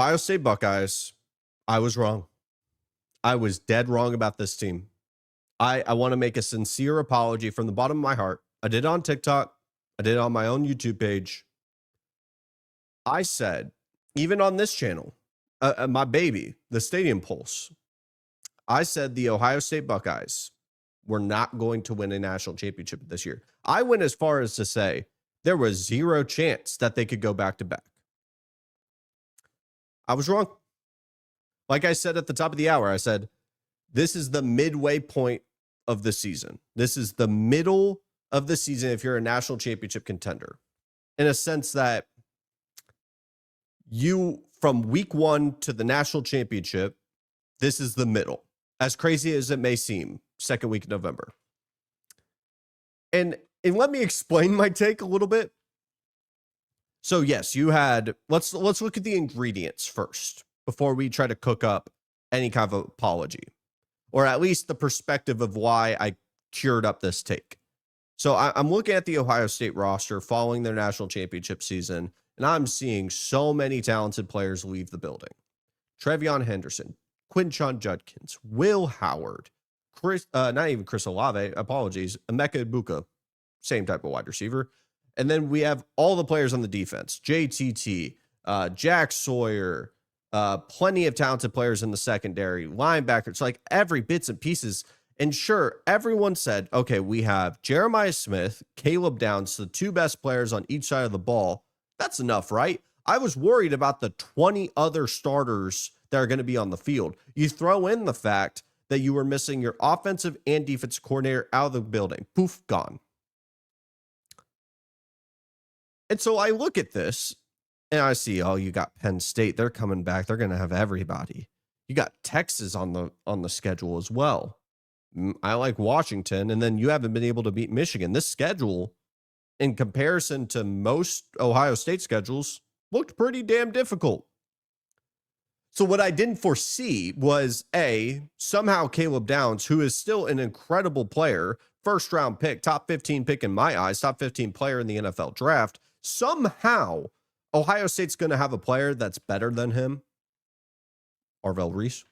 Ohio State Buckeyes, I was wrong. I was dead wrong about this team. I want to make a sincere apology from the bottom of my heart. I did it on TikTok. I did it on my own YouTube page. I said, even on this channel, my baby, the Stadium Pulse, I said the Ohio State Buckeyes were not going to win a national championship this year. I went as far as to say there was zero chance that they could go back to back. I was wrong. Like I said at the top of the hour, I said, this is the midway point of the season. This is the middle of the season if you're a national championship contender. In a sense that you, from week one to the national championship, this is the middle. As crazy as it may seem, second week of November. And let me explain my take a little bit. So yes, you had, let's look at the ingredients first before we try to cook up any kind of apology, or at least the perspective of why I cured up this take. So I'm looking at the Ohio State roster following their national championship season, and I'm seeing so many talented players leave the building. Trevion Henderson, Quinshon Judkins, Will Howard, not even Chris Olave, apologies, Emeka Ibuka, same type of wide receiver. And then we have all the players on the defense, JTT, Jack Sawyer, plenty of talented players in the secondary, linebackers, like every bits and pieces. And sure, everyone said, okay, we have Jeremiah Smith, Caleb Downs, the two best players on each side of the ball. That's enough, right? I was worried about the 20 other starters that are going to be on the field. You throw in the fact that you were missing your offensive and defensive coordinator out of the building. Poof, gone. And so I look at this and I see, oh, you got Penn State. They're coming back. They're going to have everybody. You got Texas on the schedule as well. I like Washington, and then you haven't been able to beat Michigan. This schedule, in comparison to most Ohio State schedules, looked pretty damn difficult. So what I didn't foresee was, somehow Caleb Downs, who is still an incredible player, first-round pick, top 15 pick in my eyes, top 15 player in the NFL draft, somehow Ohio State's going to have a player that's better than him, Arvell Reese,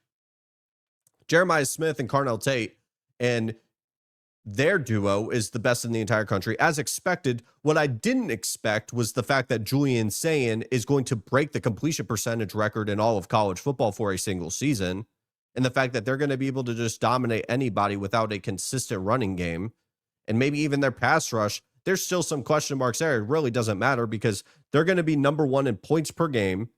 Jeremiah Smith, and Carnell Tate. And their duo is the best in the entire country, as expected. What I didn't expect was the fact that Julian Sayin is going to break the completion percentage record in all of college football for a single season, and the fact that they're going to be able to just dominate anybody without a consistent running game, and maybe even their pass rush. There's still some question marks there. It really doesn't matter because they're going to be number one in points per game,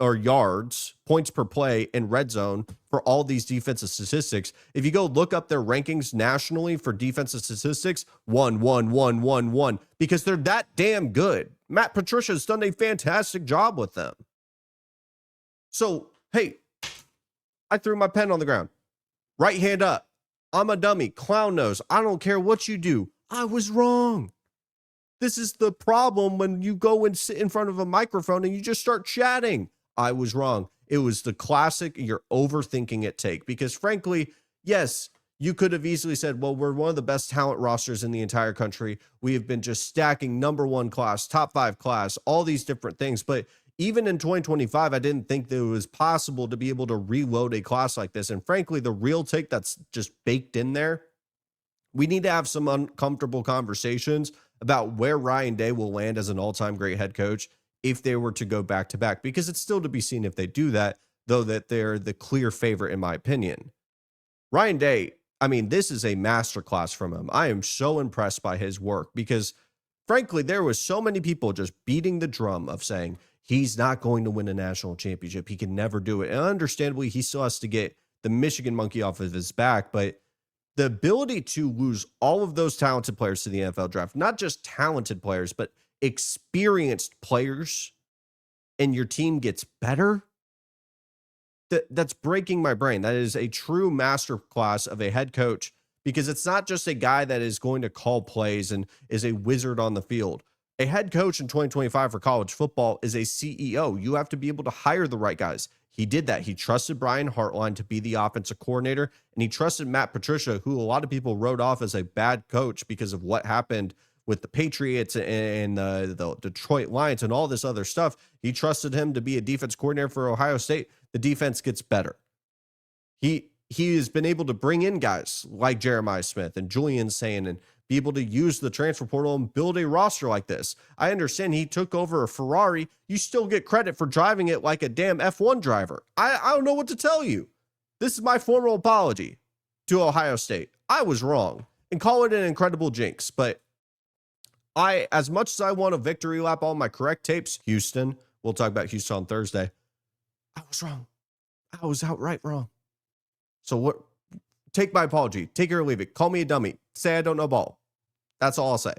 yards, points per play, and red zone for all these defensive statistics. If you go look up their rankings nationally for defensive statistics, 1, 1, 1, 1, 1, because they're that damn good. Matt Patricia has done a fantastic job with them. So, hey, I threw my pen on the ground. Right hand up. I'm a dummy. Clown nose. I don't care what you do. I was wrong. This is the problem when you go and sit in front of a microphone and you just start chatting. I was wrong. It was the classic you're overthinking it take, because frankly, yes, you could have easily said, well, we're one of the best talent rosters in the entire country. We have been just stacking number one class, top 5 class, all these different things. But even in 2025, I didn't think that it was possible to be able to reload a class like this. And frankly, the real take that's just baked in there, we need to have some uncomfortable conversations about where Ryan Day will land as an all-time great head coach if they were to go back-to-back, because it's still to be seen if they do that, though that they're the clear favorite in my opinion. Ryan Day, I mean, this is a masterclass from him. I am so impressed by his work because, frankly, there was so many people just beating the drum of saying he's not going to win a national championship. He can never do it. And understandably, he still has to get the Michigan monkey off of his back, but the ability to lose all of those talented players to the NFL draft, not just talented players, but experienced players, and your team gets better, that's breaking my brain. That is a true masterclass of a head coach, because it's not just a guy that is going to call plays and is a wizard on the field. A head coach in 2025 for college football is a CEO. You have to be able to hire the right guys. He did that. He trusted Brian Hartline to be the offensive coordinator, and he trusted Matt Patricia, who a lot of people wrote off as a bad coach because of what happened with the Patriots and the Detroit Lions and all this other stuff. He trusted him to be a defense coordinator for Ohio State. The defense gets better. He has been able to bring in guys like Jeremiah Smith and Julian Sayin and be able to use the transfer portal and build a roster like this. I understand he took over a Ferrari. You still get credit for driving it like a damn F1 driver. I don't know what to tell you. This is my formal apology to Ohio State. I was wrong, and call it an incredible jinx. But as much as I want a victory lap on my correct tapes, Houston, we'll talk about Houston on Thursday. I was wrong. I was outright wrong. So what? Take my apology. Take it or leave it. Call me a dummy. Say I don't know ball. That's all I'll say.